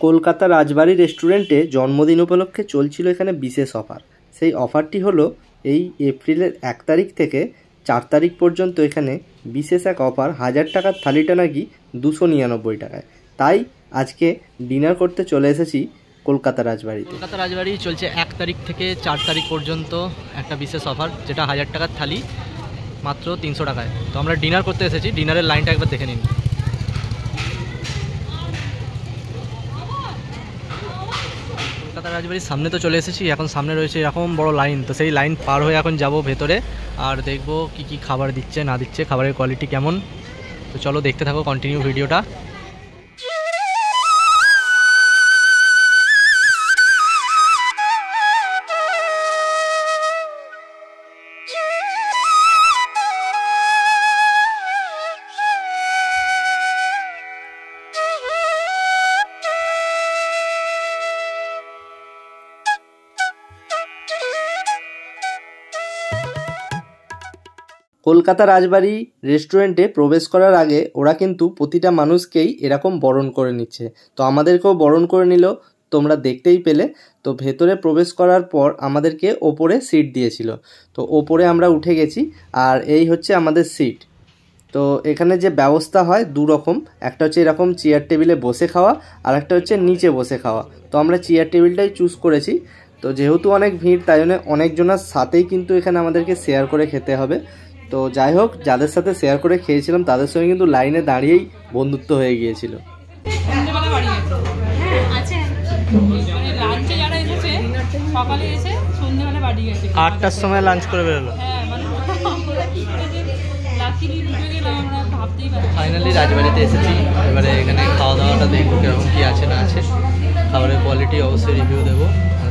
কলকাতা রাজবাড়ি রেস্টুরেন্টে জন্মদিন উপলক্ষে চলছিল এখানে বিশেষ অফার। সেই অফারটি হলো এই এপ্রিলের 1 তারিখ থেকে 4 তারিখ পর্যন্ত এখানে বিশেষ এক অফার। 1000 টাকার থালিটা নাকি 299 টাকায়। তাই আজকে ডিনার করতে চলে এসেছি কলকাতা রাজবাড়িতে। কলকাতা রাজবাড়ি চলছে 1 তারিখ থেকে 4 তারিখ পর্যন্ত একটা বিশেষ অফার, যেটা 1000 টাকার থালি মাত্র 300 টাকায়। তো আমরা ডিনার করতে এসেছি, ডিনারের লাইনটা একবার দেখে নিন। কলকাতা রাজবাড়ির সামনে তো চলে এসেছি, এখন সামনে রয়েছে এরকম বড় লাইন। তো সেই লাইন পার হয়ে এখন যাব ভেতরে আর দেখবো কি কি খাবার দিচ্ছে না দিচ্ছে, খাবারের কোয়ালিটি কেমন। তো চলো দেখতে থাকো কন্টিনিউ ভিডিওটা। কলকাতা রাজবাড়ি রেস্টুরেন্টে প্রবেশ করার আগে ওরা কিন্তু প্রতিটা মানুষকেই এরকম বরণ করে নিচ্ছে। তো আমাদেরকেও বরণ করে নিল, তোমরা দেখতেই পেলে। তো ভেতরে প্রবেশ করার পর আমাদেরকে ওপরে সিট দিয়েছিল, তো ওপরে আমরা উঠে গেছি। আর এই হচ্ছে আমাদের সিট। তো এখানে যে ব্যবস্থা হয় দু রকম, একটা হচ্ছে এরকম চেয়ার টেবিলে বসে খাওয়া, আর একটা হচ্ছে নিচে বসে খাওয়া। তো আমরা চেয়ার টেবিলটাই চুজ করেছি। তো যেহেতু অনেক ভিড়, তাই জন্য অনেকজনের সাথেই কিন্তু এখানে আমাদেরকে শেয়ার করে খেতে হবে। তো যাই হোক, যাদের সাথে শেয়ার করে খেয়েছিলাম তাদের সঙ্গে কিন্তু লাইনে দাঁড়িয়েই বন্ধুত্ব হয়ে গিয়েছিল। সকালে এসে সন্ধ্যাবেলা বাড়ি গেছে, 8টার সময় লাঞ্চ করে বেরোলো। ফাইনালি রাজবাড়িতে এসেছি, এবারে এখানে খাওয়া দাওয়াটা দেখবো কিরকম কী আছে না আছে। খাবারের কোয়ালিটি অবশ্যই রিভিউ দেবো,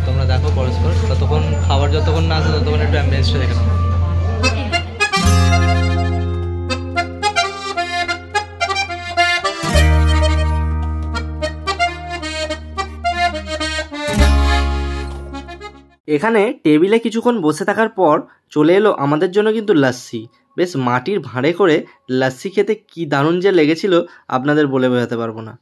তোমরা দেখো পরস্পর। ততক্ষণ খাবার যতক্ষণ না আসে ততক্ষণ একটু অ্যাম্বিয়েন্সটা দেখে নাও। এখানে টেবিলে কিছুক্ষণ বসে থাকার পর চলে এলো আমাদের জন্য কিন্তু লাস্সি। বেশ মাটির ভাঁড়ে করে লাস্সি খেতে কি দারুণ যে লেগেছিল আপনাদের বলে বোঝাতে পারবো না।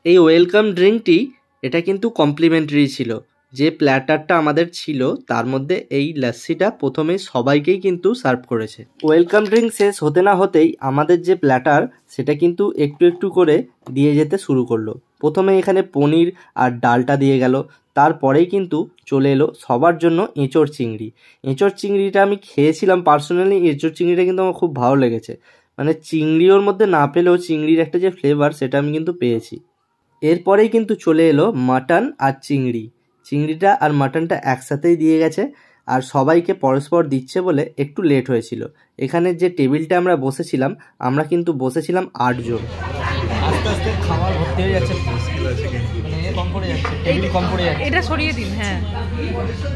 এই ওয়েলকাম ড্রিঙ্কটি এটা কিন্তু কমপ্লিমেন্টারি ছিল। যে প্ল্যাটারটা আমাদের ছিল তার মধ্যে এই লাস্সিটা প্রথমেই সবাইকেই কিন্তু সার্ভ করেছে। ওয়েলকাম ড্রিঙ্ক শেষ হতে না হতেই আমাদের যে প্ল্যাটার সেটা কিন্তু একটু একটু করে দিয়ে যেতে শুরু করলো। প্রথমে এখানে পনির আর ডালটা দিয়ে গেল, তারপরেই কিন্তু চলে এলো সবার জন্য এঁচোড় চিংড়ি। এঁচোড় চিংড়িটা আমি খেয়েছিলাম পার্সোনালি, এঁচোড় চিংড়িটা কিন্তু আমার খুব ভালো লেগেছে। মানে চিংড়ি ওর মধ্যে না পেলেও চিংড়ির একটা যে ফ্লেভার সেটা আমি কিন্তু পেয়েছি। এরপরেই কিন্তু চলে এলো মাটন আর চিংড়ি। চিংড়িটা আর মাটনটা একসাথেই দিয়ে গেছে, আর সবাইকে পরস্পর দিচ্ছে বলে একটু লেট হয়েছিল। এখানে যে টেবিলটা আমরা বসেছিলাম, আমরা কিন্তু বসেছিলাম 8 জন। আস্তে আস্তে খাবার ভর্তি হয়ে যাচ্ছে, কম পড়ে যাচ্ছে, টেবিল কম পড়ে যাচ্ছে। এটা সরিয়ে দিন। হ্যাঁ,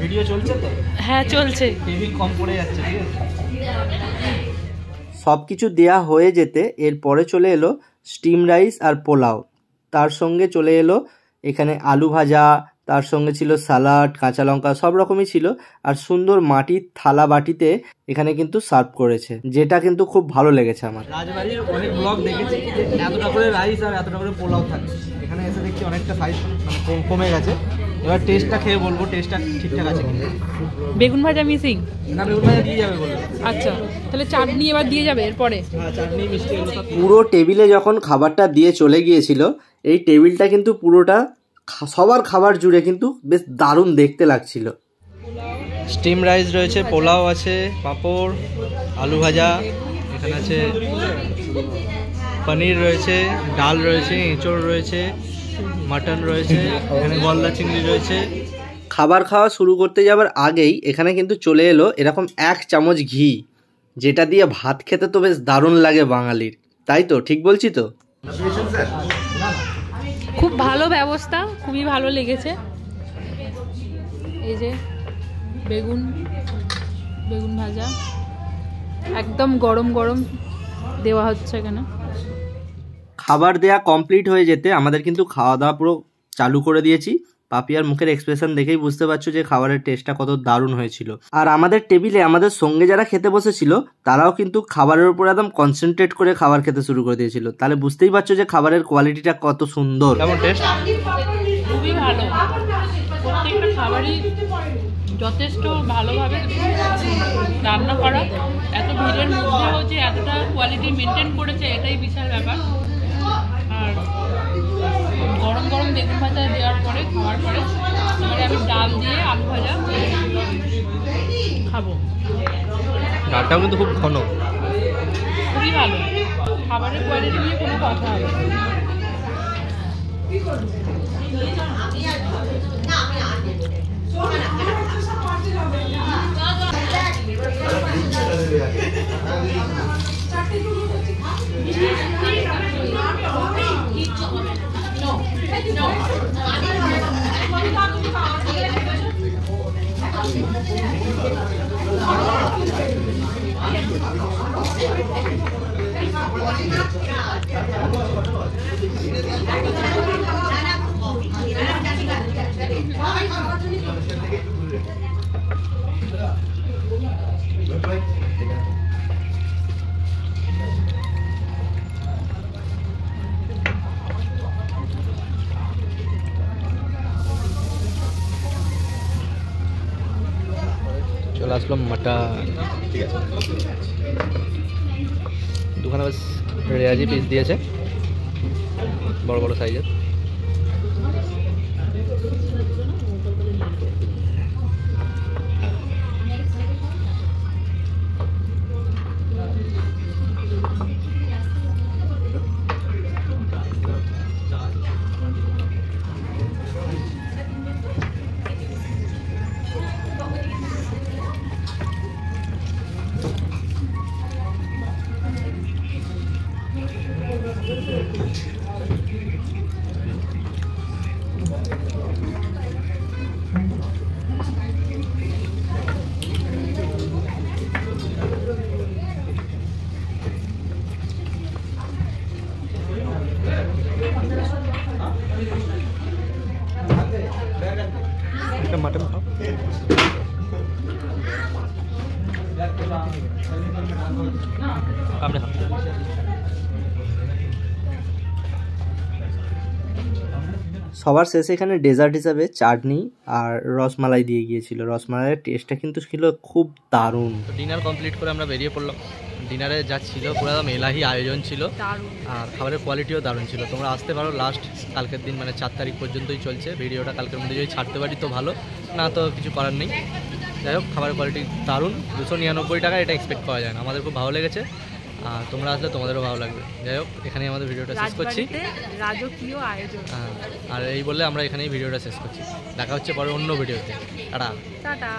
ভিডিও চলছে তো? হ্যাঁ চলছে। টেবিল কম পড়ে যাচ্ছে, ঠিক আছে। সব কিছু দেয়া হয়ে যেতে এরপরে চলে এলো স্টিম রাইস আর পোলাও। তার সঙ্গে চলে এলো এখানে আলু ভাজা, তার সঙ্গে ছিল স্যালাড, কাঁচা লঙ্কা, সব রকমই ছিল। আর সুন্দর মাটির থালা বাটিতে এখানে কিন্তু সার্ভ করেছে, যেটা কিন্তু খুব ভালো লেগেছে আমার। রাজবাড়ির অনেক ব্লগ দেখেছি এতটা করে রাইস আর এতটা করে পোলাও থাকে, এখানে এসে দেখছি অনেকটা সাইজ মানে কমে গেছে। এবার টেস্টটা খেয়ে বলবো টেস্টটা ঠিকঠাক আছে কিনা। বেগুন ভাজা মিসিং না, বেগুন ভাজা দিয়ে যাবে বললো। আচ্ছা, তাহলে চাটনি এবার দিয়ে যাবে এরপরে। হ্যাঁ, চাটনি মিষ্টি এগুলো সব। পুরো টেবিলে যখন খাবারটা দিয়ে চলে গিয়েছিল, এই টেবিলটা কিন্তু পুরোটা সবার খাবার জুড়ে কিন্তু বেশ দারুণ দেখতে লাগছিল। স্টিম রাইস রয়েছে, পোলাও আছে, পাঁপড়, আলু ভাজা, এখানে আছে পনির রয়েছে, ডাল রয়েছে, এঁচড় রয়েছে, মাটন রয়েছে, এখানে গলদা চিংড়ি রয়েছে। খাবার খাওয়া শুরু করতে যাবার আগেই এখানে কিন্তু চলে এলো এরকম 1 চামচ ঘি, যেটা দিয়ে ভাত খেতে তো বেশ দারুণ লাগে বাঙালির। তাই তো ঠিক বলছি তো? খুব ভালো ব্যবস্থা, খুবই ভালো লেগেছে। এই যে বেগুন ভাজা একদম গরম গরম দেওয়া হচ্ছে এখানে। খাবার দেয়া কমপ্লিট হয়ে যেতে আমাদের কিন্তু খাওয়া দাওয়া পুরো চালু করে দিয়েছি। পাপিয়ার মুখের এক্সপ্রেশন দেখেই বুঝতে পারছো যে খাবারের টেস্টটা কত দারুণ হয়েছিল। আর আমাদের টেবিলে আমাদের সঙ্গে যারা খেতে বসেছিল তারাও কিন্তু খাবারের উপর একদম কনসেন্ট্রেট করে খাবার খেতে শুরু করে দিয়েছিল। তাহলে বুঝতেই পারছো যে খাবারের কোয়ালিটিটা কত সুন্দর। কেমন টেস্ট? ভালো, প্রত্যেকটা খাবারই যথেষ্ট ভালোভাবে রান্না করা। এত ভিড়ের মধ্যেও যে এতটা কোয়ালিটি মেনটেন করেছে এটাই বিশাল ব্যাপার। আর গরম গরম বেগুন ভাজা দেওয়ার পরে, খাওয়ার পরে এবারে আমি ডাল দিয়ে আলু ভাজা খাবো। ডালটাও কিন্তু খুব ঘন, খুবই ভালো, খাবারের কোয়ালিটি নিয়ে কোনো কথা হবে না। চলে আসলো মাটন। ঠিক আছে, দুখানে বাস রেয়াজি পিস দিয়েছে, বড় বড় সাইজের। মাটন খাও। আপনি খান। সবার শেষে এখানে ডেজার্ট হিসাবে চাটনি আর রসমালাই দিয়ে গিয়েছিল। রসমালাইয়ের টেস্টটা কিন্তু ছিল খুব দারুণ। তো ডিনার কমপ্লিট করে আমরা বেরিয়ে পড়লাম। ডিনারে যা ছিল পুরো একদম এলাহি আয়োজন ছিল, আর খাবারের কোয়ালিটিও দারুণ ছিল। তোমরা আসতে পারো, লাস্ট কালকের দিন মানে 4 তারিখ পর্যন্তই চলছে। ভিডিওটা কালকের মধ্যে যদি ছাড়তে পারি তো ভালো, না তো কিছু করার নেই। যাই হোক, খাবারের কোয়ালিটি দারুণ। 299 টাকা, এটা এক্সপেক্ট করা যায় না। আমাদের খুব ভালো লেগেছে, আর তোমরা আসলে তোমাদেরও ভালো লাগবে। যাই হোক, এখানেই আমাদের ভিডিওটা শেষ করছি। রাজকীয় আয়োজন। আর এই বলে আমরা এখানেই ভিডিওটা শেষ করছি। দেখা হচ্ছে পরে অন্য ভিডিওতে। টাটা।